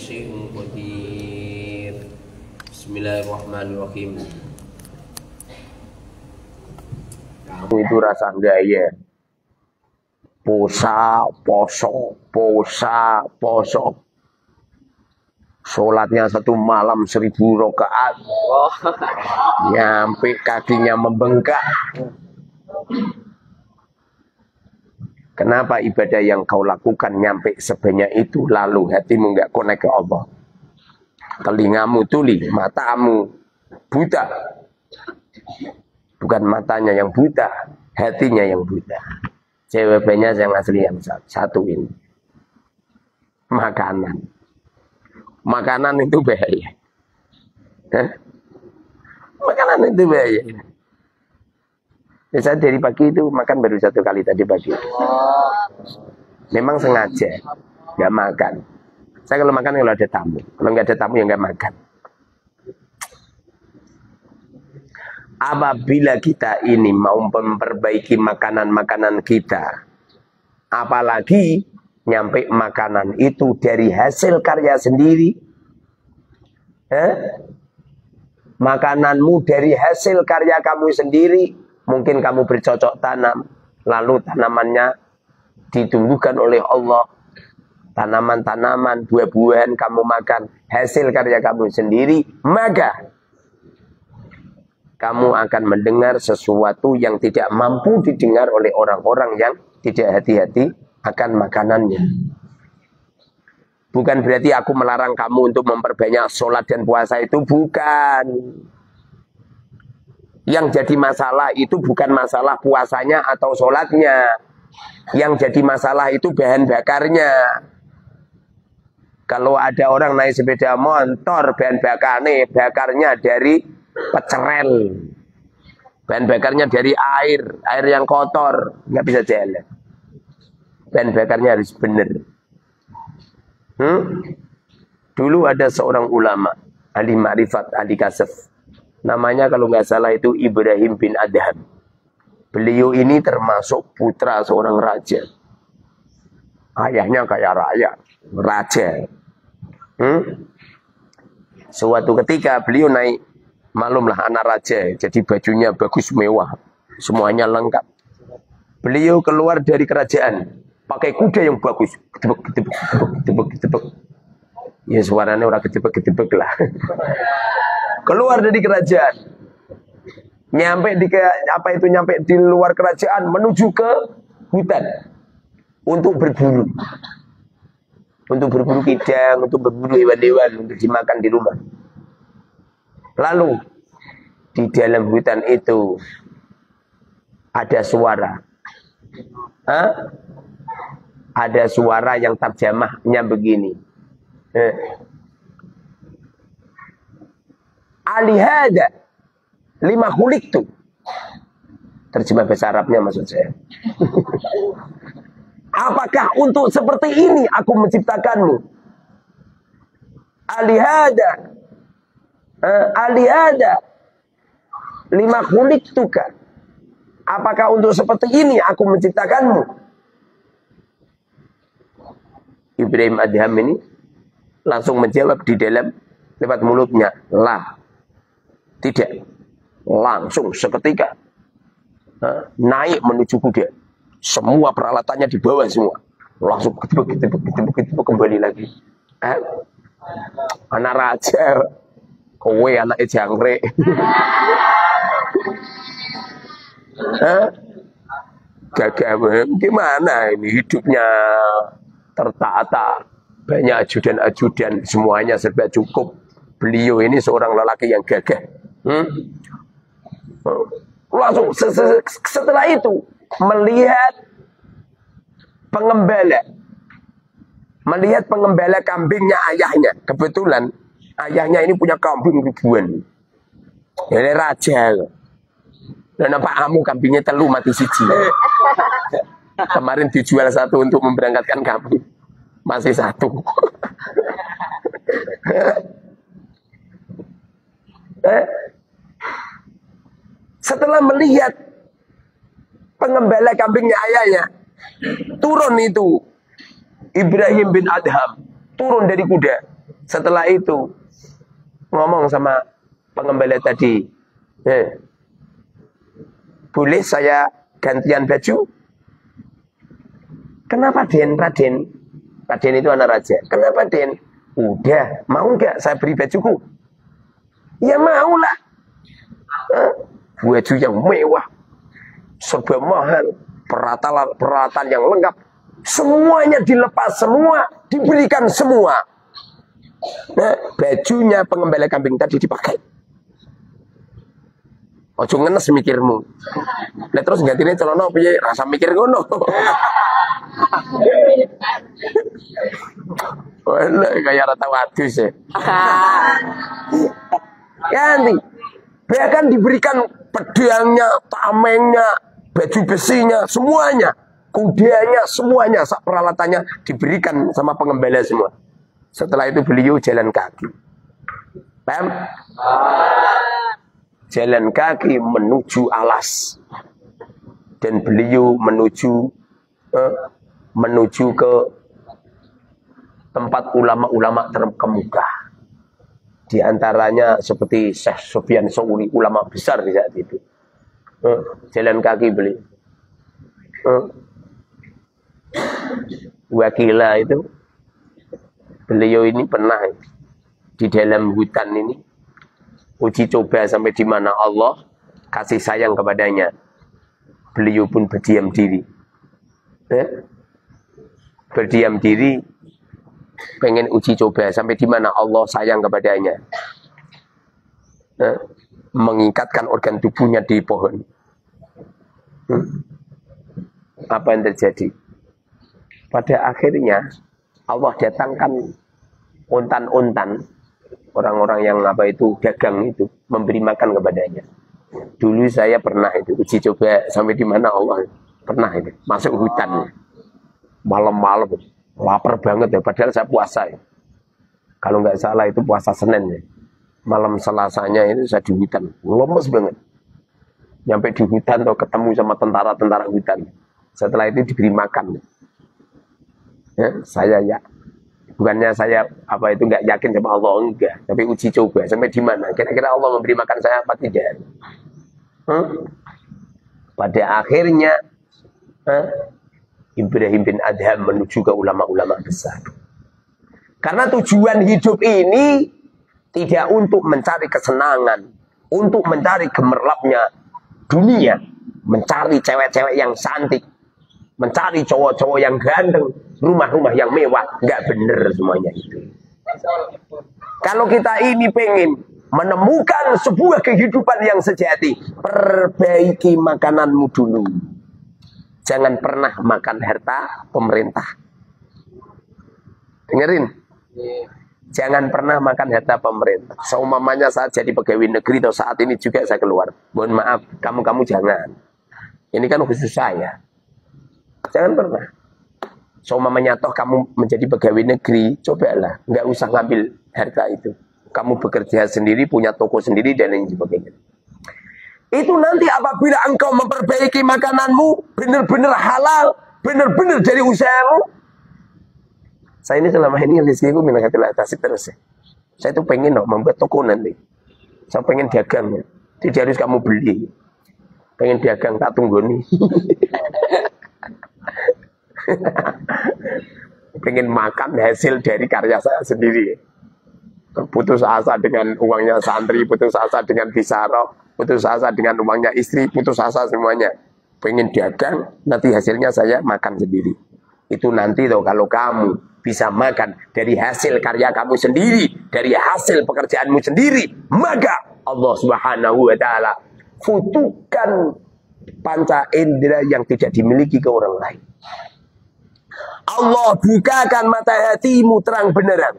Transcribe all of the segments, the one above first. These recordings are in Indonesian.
syai'in qadir. Bismillahirrahmanirrahim. Kamu itu rasa gaya. Posa, poso. Sholatnya 1 malam 1000 rakaat. Nyampe kakinya membengkak. Kenapa ibadah yang kau lakukan nyampe sebanyak itu, lalu hatimu nggak connect ke Allah? Telingamu tuli, matamu buta. Bukan matanya yang buta, hatinya yang buta. Jawabannya yang asli yang satu ini. Makanan. Makanan itu bahaya. Makanan itu bahaya. Ya, saya dari pagi itu makan baru 1 kali tadi pagi. Memang sengaja nggak makan. Saya kalau makan kalau ada tamu, kalau nggak ada tamu ya nggak makan. Apabila kita ini mau memperbaiki makanan-makanan kita, apalagi nyampe makanan itu dari hasil karya sendiri, makananmu dari hasil karya kamu sendiri. Mungkin kamu bercocok tanam, lalu tanamannya ditumbuhkan oleh Allah. Tanaman-tanaman, buah-buahan kamu makan, hasil karya kamu sendiri, maka kamu akan mendengar sesuatu yang tidak mampu didengar oleh orang-orang yang tidak hati-hati akan makanannya. Bukan berarti aku melarang kamu untuk memperbanyak sholat dan puasa, itu bukan. Yang jadi masalah itu bukan masalah puasanya atau sholatnya. Yang jadi masalah itu bahan bakarnya. Kalau ada orang naik sepeda motor, bahan bakarnya dari pecerel. Bahan bakarnya dari air yang kotor, nggak bisa jalan. Bahan bakarnya harus benar. Dulu ada seorang ulama, ahli ma'rifat, ahli kasaf. Namanya kalau nggak salah itu Ibrahim bin Adham. Beliau ini termasuk putra seorang raja. Ayahnya kayak raja. Suatu ketika beliau naik, maklumlah anak raja, jadi bajunya bagus mewah, semuanya lengkap. Beliau keluar dari kerajaan, pakai kuda yang bagus, gedebek. Ya suaranya orang gedebek lah. Keluar dari kerajaan, nyampe di luar kerajaan, menuju ke hutan untuk berburu kidang, untuk berburu hewan-hewan untuk dimakan di rumah. Lalu di dalam hutan itu ada suara, ada suara yang terjemahnya begini. Alihada lima khuliqtu. Terjemah bahasa Arabnya maksud saya. Apakah untuk seperti ini aku menciptakanmu? Alihada lima khuliqtuka. Apakah untuk seperti ini aku menciptakanmu? Ibrahim Adham ini langsung menjawab di dalam lewat mulutnya, lah. Tidak. Langsung seketika naik menuju kuda. Semua peralatannya dibawa semua. Langsung ketepuk kembali lagi. Anak raja. Kowe anak jangkrik. Gagah gimana ini hidupnya tertata. Banyak ajudan-ajudan, semuanya serba cukup. Beliau ini seorang lelaki yang gagah. Langsung setelah itu melihat pengembala kambingnya ayahnya. Kebetulan ayahnya ini punya kambing ribuan. Ini raja. Dan apa kamu kambingnya telu mati siji. Kemarin dijual 1 untuk memberangkatkan kambing. Masih 1. Setelah melihat pengembala kambingnya ayahnya, turun itu Ibrahim bin Adham, turun dari kuda, Setelah itu ngomong sama pengembala tadi, boleh saya gantian baju? Kenapa Den, Raden? Raden itu anak raja. Kenapa Den? Udah, mau nggak saya beri bajuku? Ya mau lah. Baju yang mewah, serba mahal, peralatan yang lengkap, semuanya dilepas semua, diberikan semua. Bajunya pengembala kambing tadi dipakai. Ojo ngenes mikirmu. Lah terus gantine celana piye? Rasa mikir ngono. Wah, kayak rata wadus ya. Ganti. Bahkan diberikan pedangnya, tamengnya, baju besinya, semuanya. Kudanya, semuanya, peralatannya diberikan sama pengembala semua. Setelah itu beliau jalan kaki. Paham? Jalan kaki menuju alas. Dan beliau menuju ke tempat ulama-ulama terkemuka. Di antaranya seperti Syekh Sufyan Tsauri, ulama besar di saat itu. Jalan kaki beliau. Wakila itu, beliau ini pernah di dalam hutan ini uji coba sampai di mana Allah kasih sayang kepadanya. Beliau pun berdiam diri. Berdiam diri, pengen uji coba sampai di mana Allah sayang kepadanya. Mengikatkan organ tubuhnya di pohon. Apa yang terjadi? Pada akhirnya Allah datangkan untan-untan, orang-orang yang dagang itu, memberi makan kepadanya. Dulu saya pernah itu uji coba sampai di mana Allah pernah itu masuk hutan malam-malam, lapar banget ya, padahal saya puasa ya. Kalau nggak salah itu puasa Senin ya. Malam Selasanya itu saya di hutan, lemes banget. Nyampe di hutan tuh ketemu sama tentara-tentara hutan. Setelah itu diberi makan. Ya, saya ya, bukannya saya nggak yakin sama Allah, enggak, tapi uji coba sampai di mana kira-kira Allah memberi makan saya apa tidak. Pada akhirnya Ibrahim bin Adham menuju ke ulama-ulama besar. Karena tujuan hidup ini tidak untuk mencari kesenangan, untuk mencari gemerlapnya dunia, mencari cewek-cewek yang cantik, mencari cowok-cowok yang ganteng, rumah-rumah yang mewah. Nggak bener semuanya itu. Kalau kita ini pengen menemukan sebuah kehidupan yang sejati, perbaiki makananmu dulu. Jangan pernah makan harta pemerintah. Dengerin. Jangan pernah makan harta pemerintah. Seumpamanya saat jadi pegawai negeri atau saat ini juga saya keluar. Mohon maaf, kamu jangan. Ini kan khusus saya. Jangan pernah. Seumpamanya toh kamu menjadi pegawai negeri, cobalah, nggak usah ngambil harta itu. Kamu bekerja sendiri, punya toko sendiri dan lain sebagainya. Itu nanti apabila engkau memperbaiki makananmu, benar-benar halal, benar-benar dari usahamu. Saya ini selama ini rezekiku minakatil atas terus ya. Saya tuh pengen membuat toko nanti. Saya pengen dagang ya. Tidak harus kamu beli. Pengen dagang tak tunggu nih. Pengen makan hasil dari karya saya sendiri. Putus asa dengan uangnya santri, putus asa dengan bisaroh, putus asa dengan uangnya istri, putus asa semuanya. Pengen dagang, nanti hasilnya saya makan sendiri. Itu nanti tuh kalau kamu bisa makan dari hasil karya kamu sendiri, dari hasil pekerjaanmu sendiri, maka Allah Subhanahu wa taala futuhkan panca indera yang tidak dimiliki ke orang lain. Allah bukakan mata hatimu terang benerang.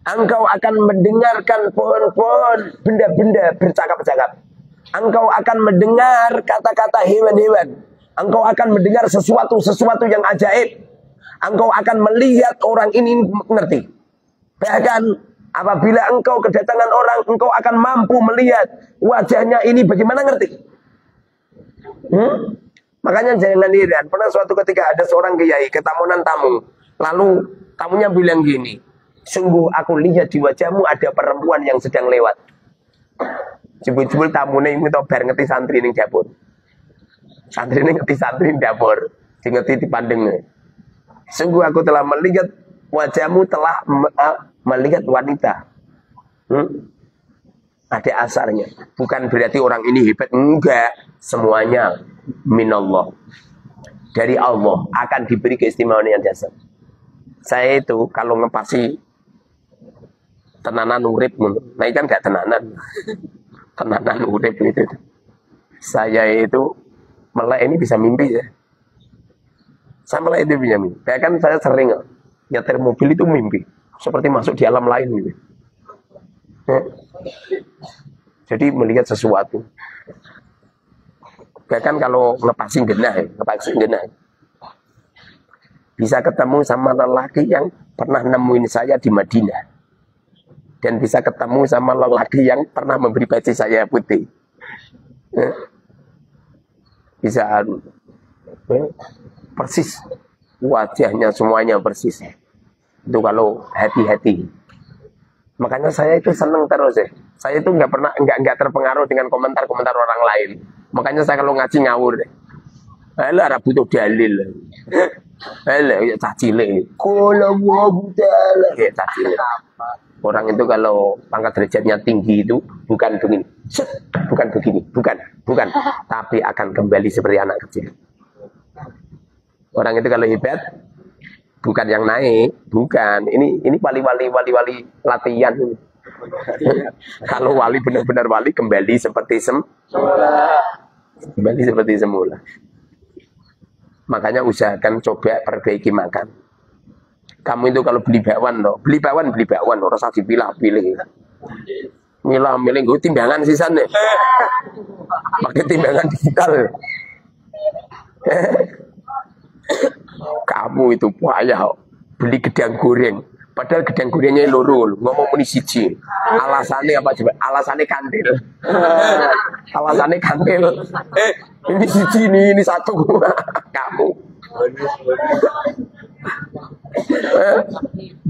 Engkau akan mendengarkan pohon-pohon, benda-benda bercakap-cakap. Engkau akan mendengar kata-kata hewan-hewan. Engkau akan mendengar sesuatu yang ajaib. Engkau akan melihat orang ini mengerti. Bahkan apabila engkau kedatangan orang, engkau akan mampu melihat wajahnya ini bagaimana ngerti. Makanya jangan heran. Pernah suatu ketika ada seorang kiai ketamunan tamu. Lalu tamunya bilang gini, Sungguh aku lihat di wajahmu ada perempuan yang sedang lewat. Jebul-jebul tamune iku to bar ngeti santri ning dapur. Santri ning ngeti santri ning dapur, ngeti dipandeng. Sungguh aku telah melihat wajahmu telah melihat wanita. Ada asarnya. Bukan berarti orang ini hebat, enggak. Semuanya minallah. Dari Allah akan diberi keistimewaan yang dasar. Saya itu kalau ngepasi tenanan urip, nah kan gak tenanan. Tenanan urip itu. Saya itu melek ini bisa mimpi ya. Saya melek itu bisa mimpi. Bahkan saya sering nyetir mobil itu mimpi. Seperti masuk di alam lain gitu. Jadi melihat sesuatu. Bahkan kalau ngepasin genah, bisa ketemu sama lelaki yang pernah nemuin saya di Madinah. Dan bisa ketemu sama lelaki yang pernah memberi peci saya putih. Bisa persis. Wajahnya semuanya persis. Itu kalau hati-hati. Makanya saya itu seneng terus ya. Saya itu nggak terpengaruh dengan komentar-komentar orang lain. Makanya saya kalau ngaji ngawur deh. Alah ora butuh dalil. Alah ya cacile. Kalau wabu dalil ya cacile. Orang itu kalau pangkat derajatnya tinggi itu bukan begini. Bukan begini, bukan. Tapi akan kembali seperti anak kecil. Orang itu kalau hebat bukan yang naik, bukan. Ini wali-wali latihan. Kalau wali benar-benar wali kembali seperti semula. Makanya usahakan coba perbaiki makan. Kamu itu kalau beli bakwan, orang usah dipilah-pilih. Milah-milih gue timbangan sisane. Pakai timbangan digital. Kamu itu payah beli gedang goreng. Padahal gedang gorengnya loro, ngomong muni siji. Alasannya apa coba? Alasannya kantil. Alasannya kantil. Ini siji ini satu. Kamu.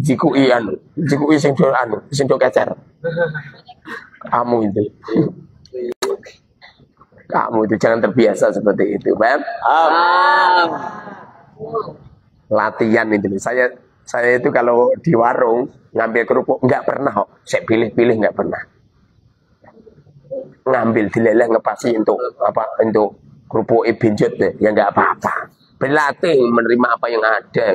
Jikui sing do kecer. Kamu itu. Kamu itu jangan terbiasa seperti itu, Bang. Latihan itu. Saya itu kalau di warung ngambil kerupuk nggak pernah kok. Saya pilih-pilih nggak pernah. Ngambil dileleh ngepasi untuk kerupuk benjot deh, ya nggak apa-apa. Berlatih menerima apa yang ada.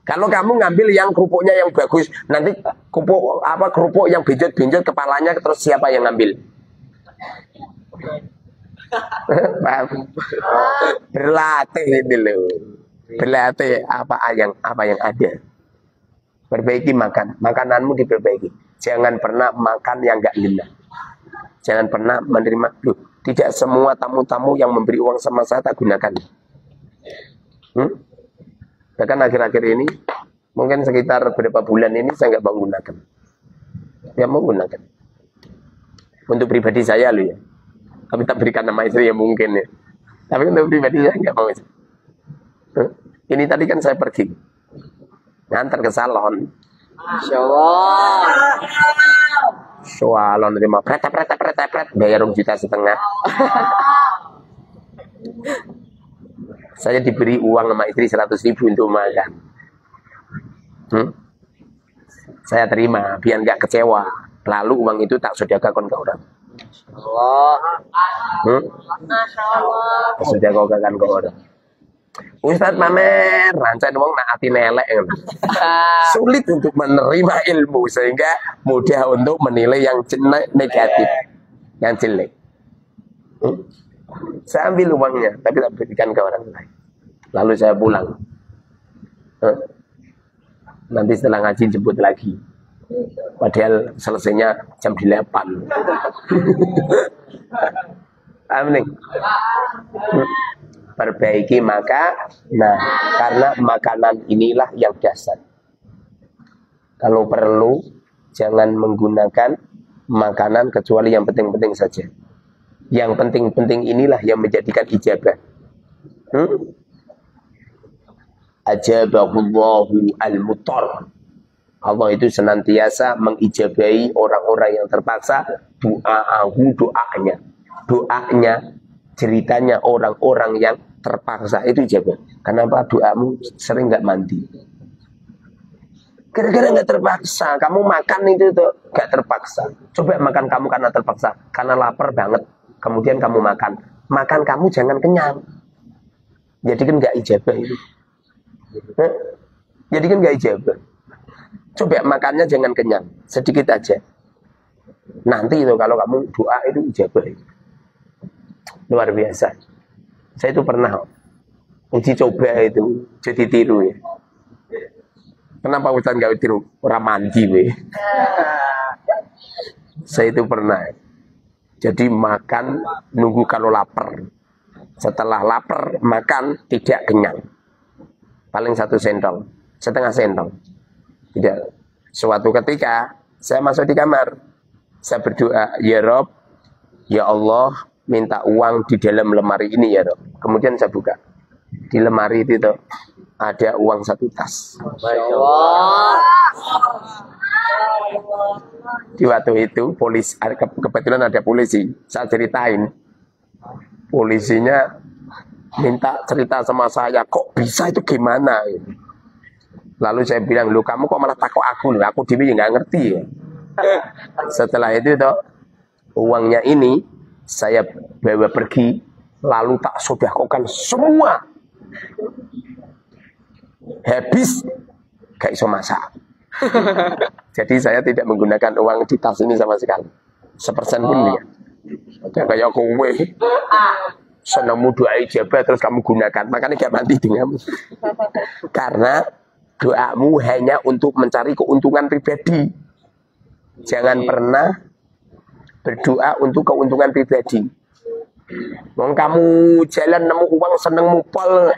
Kalau kamu ngambil yang kerupuknya yang bagus, nanti kerupuk yang benjot kepalanya terus siapa yang ngambil? Berlatih ini loh. Berlatih apa yang ada. Perbaiki makananmu diperbaiki. Jangan pernah makan yang enggak lillah. Jangan pernah menerima. Loh, tidak semua tamu-tamu yang memberi uang sama saya tak gunakan. Bahkan akhir-akhir ini mungkin sekitar beberapa bulan ini saya nggak menggunakan. Ya menggunakan. Untuk pribadi saya loh ya. Tapi tak berikan nama istri ya mungkin ya. Tapi untuk pribadi saya nggak mau. Ini tadi kan saya pergi ngantar ke salon. Masya Allah. Salon terima pret bayar 1,5 juta. Saya diberi uang sama istri 100.000 untuk makan. Saya terima biar nggak kecewa. Lalu uang itu tak sedekahkan ke orang. Sedekahkan ke orang. Ustadz Mamer, rancang wong nak ati nelek. Sulit untuk menerima ilmu sehingga mudah untuk menilai yang negatif, yang jelek. Saya ambil uangnya, tapi tak berikan ke orang lain. Lalu saya pulang. Nanti setelah ngaji jemput lagi. Padahal selesainya jam 8. Amin. Perbaiki karena makanan inilah yang dasar. Kalau perlu jangan menggunakan makanan kecuali yang penting-penting saja. Yang penting-penting inilah yang menjadikan ijabah. Ajabahullahu al-mutar. Allah itu senantiasa mengijabahi orang-orang yang terpaksa doanya. Doanya, ceritanya orang-orang yang terpaksa itu ijabah. Kenapa doamu sering nggak mandi? Gara-gara nggak terpaksa. Kamu makan itu tuh nggak terpaksa. Coba makan kamu karena terpaksa, karena lapar banget. Kemudian kamu makan kamu jangan kenyang. Jadi kan nggak ijabah itu. Jadi kan nggak ijabah. Coba makannya jangan kenyang, sedikit aja. Nanti itu kalau kamu doa itu ijabah. Luar biasa. Saya itu pernah uji coba itu jadi tiru ya. Kenapa Ustaz nggak tiru? Orang mandi weh. Saya itu pernah. Jadi makan nunggu kalau lapar. Setelah lapar makan tidak kenyang. Paling 1 sendok, setengah sendok. Tidak. Suatu ketika saya masuk di kamar, saya berdoa, ya Rob, ya Allah, minta uang di dalam lemari ini ya Rob. Kemudian saya buka. Di lemari itu tuh, ada uang 1 tas. Di waktu itu polisi, kebetulan ada polisi. Saya ceritain, polisinya minta cerita sama saya, kok bisa itu gimana? Lalu saya bilang, lu kamu kok malah takut aku? Aku dewi nggak ngerti ya. Setelah itu toh, uangnya ini saya bawa pergi, lalu tak sedekahkan semua. Habis, gak iso masak. Jadi saya tidak menggunakan uang di tas ini sama sekali. 1% pun ya. Kayak kowe. Senangmu doa ijabah terus kamu gunakan. Makanya gak mati denganmu. Karena doamu hanya untuk mencari keuntungan pribadi. Jangan pernah berdoa untuk keuntungan pribadi. Wong kamu jalan nemu uang seneng mupol.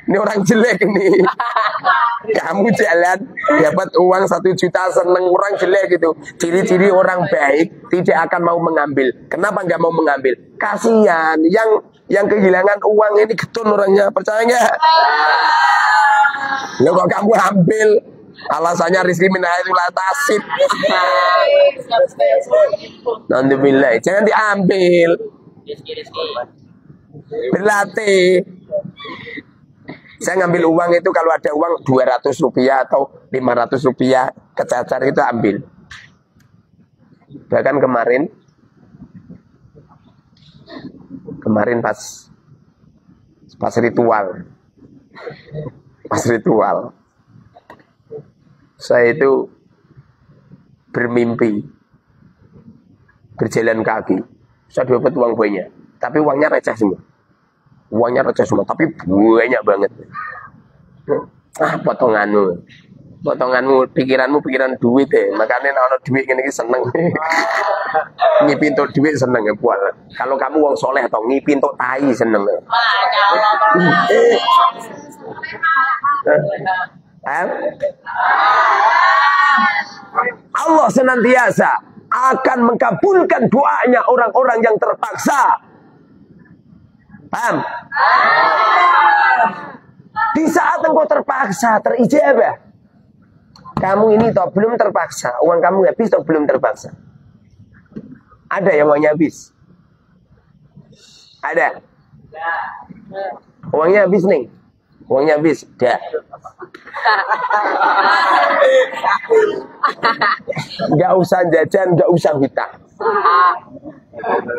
Ini orang jelek ini. Kamu jalan dapat uang 1 juta seneng, orang jelek itu. Ciri-ciri orang baik tidak akan mau mengambil. Kenapa nggak mau mengambil? Kasihan yang kehilangan uang ini getun orangnya, percaya nggak? Lo kok kamu ambil? Alasannya rizki minahailah tasib. Alhamdulillah, jangan diambil. Berlatih. Saya ngambil uang itu kalau ada uang 200 rupiah atau 500 rupiah kecacar itu ambil. Bahkan kemarin pas ritual saya itu bermimpi berjalan kaki. Saya dapat uang banyak, tapi uangnya receh semua. Tapi banyak banget. Potonganmu, pikiran duit ya. Makanya kalau duit ini seneng. Ngipi untuk duit seneng ya buat. Kalau kamu wong soleh atau ngipi untuk tai seneng. Allah senantiasa akan mengabulkan doanya orang-orang yang terpaksa. Paham? Di saat engkau terpaksa, terijabah. Kamu ini toh belum terpaksa, uang kamu habis toh belum terpaksa. Ada yang uangnya habis? Ada? Uangnya habis nih? Uangnya habis? Dah. Gak usah jajan, gak usah hutang.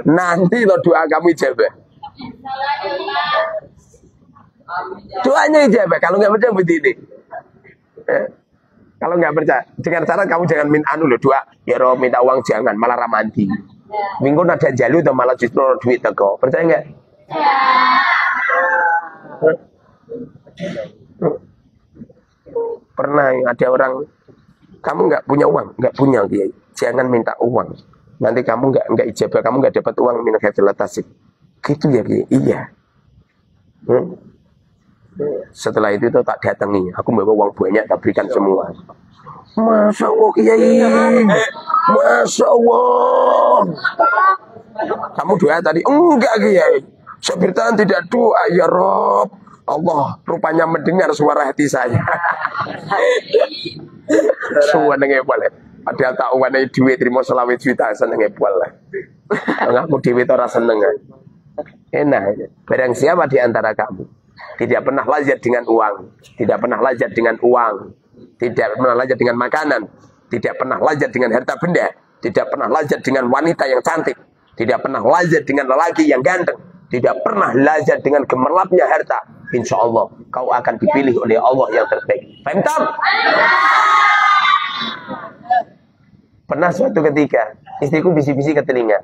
Nanti toh doa kamu ijabah. Doanya ijabah. Kalau nggak percaya begini. Kalau nggak percaya, dengan cara kamu jangan minta doa. Ya Rob minta uang jangan, malah ramanti. Minggu ada jalu atau malah justru duit teko. Percaya nggak? Pernah ada orang, kamu nggak punya uang, nggak punya Kiai. Jangan minta uang. Nanti kamu nggak ijabah, kamu nggak dapat uang min khairin tasib. Gitu ya Kiai. Iya. Setelah itu tuh tak datangi. Aku bawa uang banyak, tak berikan semua. Masya Allah Kiai. Masya Allah. Kamu doa tadi? Enggak Kiai. Saya bertahan tidak doa. Ya Rob, Allah rupanya mendengar suara hati saya. Senenge boleh. Padahal tak uwane duit terima 20 juta senenge boleh. Ngaku dewe itu ora seneng. Enak. Barang siapa di antara kamu tidak pernah lazat dengan uang, tidak pernah lazat dengan uang, tidak pernah lazat dengan makanan, tidak pernah lazat dengan harta benda, tidak pernah lazat dengan wanita yang cantik, tidak pernah lazat dengan lelaki yang ganteng, tidak pernah lazat dengan gemerlapnya harta, insya Allah kau akan dipilih oleh Allah yang terbaik. Paham tak? Pernah suatu ketika istriku bisi-bisi ke telinga.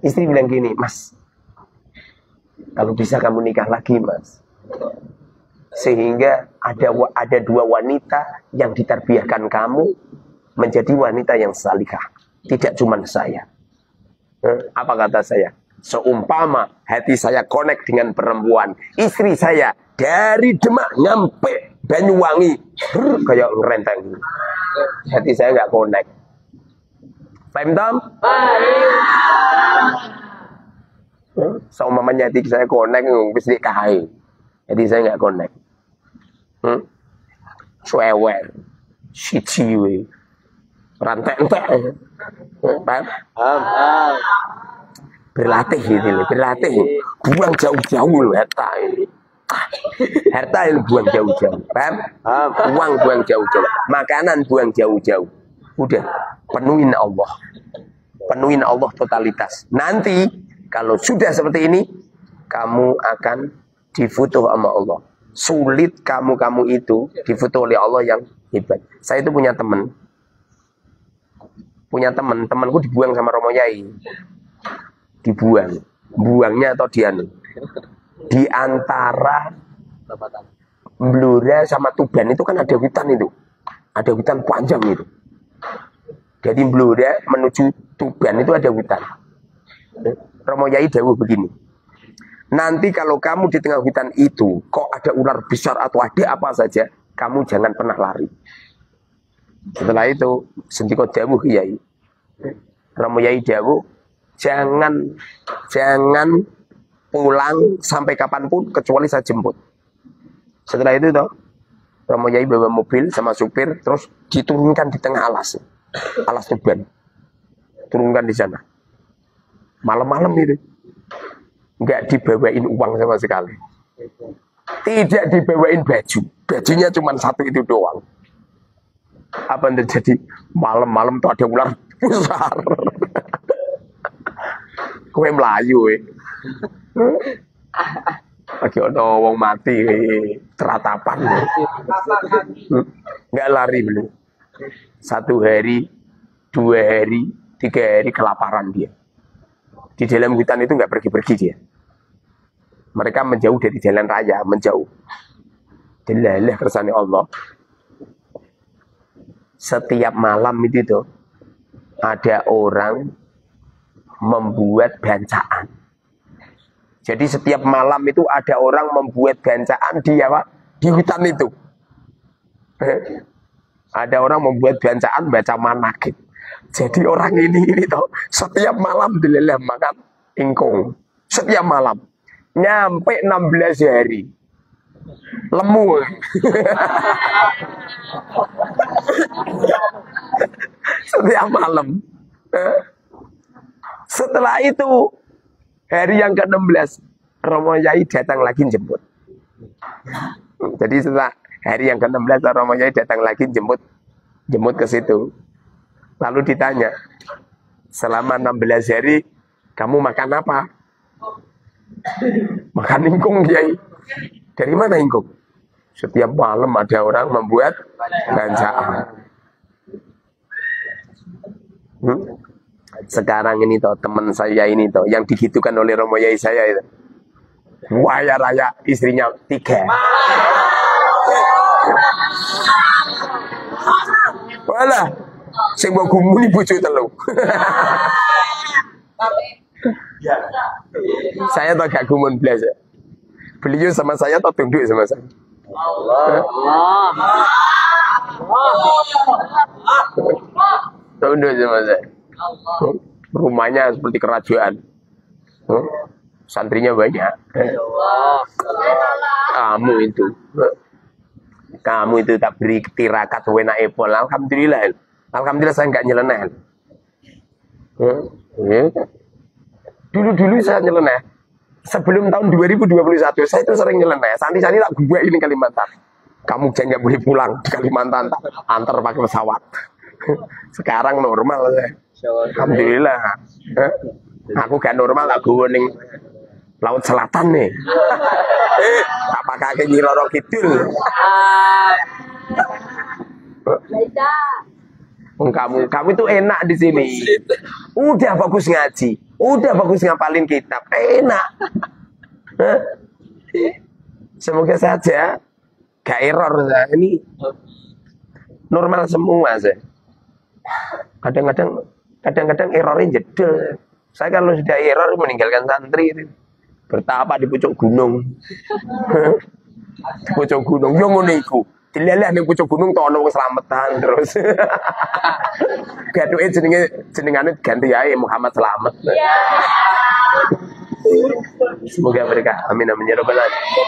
Istri bilang gini, Mas, kalau bisa kamu nikah lagi, Mas, sehingga ada dua wanita yang ditarbiyahkan kamu menjadi wanita yang salihah, tidak cuma saya. Apa kata saya? Seumpama hati saya connect dengan perempuan, istri saya dari Demak nyampe Banyuwangi kayak ngerenteng. Hati saya nggak connect. Paham tak? Seumpamanya hati saya connect, bisa dikahi. Jadi saya nggak connect. Suewel, siciwe, rantek-entek. Paham? Berlatih gitu, berlatih. Buang jauh-jauh loh harta ini. Harta ini buang jauh-jauh. Paham? Uang buang jauh-jauh. Makanan buang jauh-jauh. Udah, penuhin Allah. Penuhin Allah totalitas. Nanti kalau sudah seperti ini, kamu akan difoto sama Allah. Sulit kamu itu difoto oleh Allah yang hebat. Saya itu punya teman. Temanku dibuang sama Romo Yai. Dibuang. Buangnya atau dianu. Di antara Blora sama Tuban itu kan ada hutan itu. Ada hutan panjang itu. Jadi Blora menuju Tuban itu ada hutan. Romo Yai dawuh begini. Nanti kalau kamu di tengah hutan itu kok ada ular besar atau ada apa saja, kamu jangan pernah lari. Setelah itu sendiko dawuh Yai. Romo Yai dawuh, jangan pulang sampai kapanpun kecuali saya jemput. Setelah itu toh Romo Yai bawa mobil sama supir terus diturunkan di tengah alas Tuban. Turunkan di sana. Malam-malam itu nggak dibawain uang sama sekali. Tidak dibawain baju. Bajunya cuma satu itu doang. Apa yang terjadi? Malam-malam tuh ada ular besar. Kowe melayu lagi ada wong mati teratapan. Nggak lari belum. 1 hari, 2 hari, 3 hari kelaparan dia. Di dalam hutan itu nggak pergi-pergi dia. Mereka menjauh dari jalan raya, menjauh. Delalah kersane Allah. Setiap malam itu tuh ada orang membuat bancaan. Jadi setiap malam itu ada orang membuat bancaan di hutan itu. Ada orang membuat bancaan baca manakib. Jadi orang ini toh setiap malam delelah makan ingkung. Setiap malam nyampe 16 hari. Lemu. Setiap malam. Setelah itu hari yang ke-16 Romo Yai datang lagi jemput. Jadi setelah hari yang ke-16 Romo Yai datang lagi jemput ke situ. Lalu ditanya, selama 16 hari kamu makan apa? Makan ingkung, Yai. Dari mana ingkung? Setiap malam ada orang membuat bancaan. Sekarang ini toh teman saya ini toh yang digitukan oleh Romo Yai saya itu. Waya raya istrinya 3. Walah, sing mbok gumuni bojo 3. Saya tak gak gumun blas. Beliau sama saya atau tunduk sama saya? Allah. Tunduk sama saya. Rumahnya seperti kerajaan. santrinya banyak. Kamu itu tak beri tirakat wena epol. Alhamdulillah. Alhamdulillah saya nggak nyeleneh. Dulu saya nyeleneh. Sebelum tahun 2021 saya itu sering nyeleneh. Santri-santri tak gue ini Kalimantan. Kamu jangan nggak boleh pulang di Kalimantan, tak antar pakai pesawat. Sekarang normal saya. Alhamdulillah. Aku gak normal, aku ning Laut Selatan nih. Apakah kayak Nyiroro Kidul? Kamu itu enak di sini. Udah bagus ngaji, udah bagus ngapalin kitab, enak. Semoga saja gak error saya. Ini normal semua saya. Kadang-kadang errornya jedel. Saya kalau sudah error meninggalkan santri, bertapa di pucuk gunung. Di pucuk gunung, yo ngono iku. Dilelah ning pucuk gunung tono wong slametan terus. Gaduke jenengane ganti ae Muhammad Slamet. Semoga mereka amin amin ya rabbal alamin.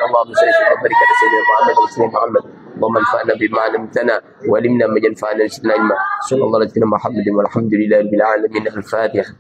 Allahumma salli wa barik ala sayyidina Muhammad wa sallim Muhammad. اللهم انفعنا بما علمتنا وعلمنا ما ينفعنا وزدنا علما. صلى الله على سيدنا محمد والحمد لله رب العالمين. الفاتحه.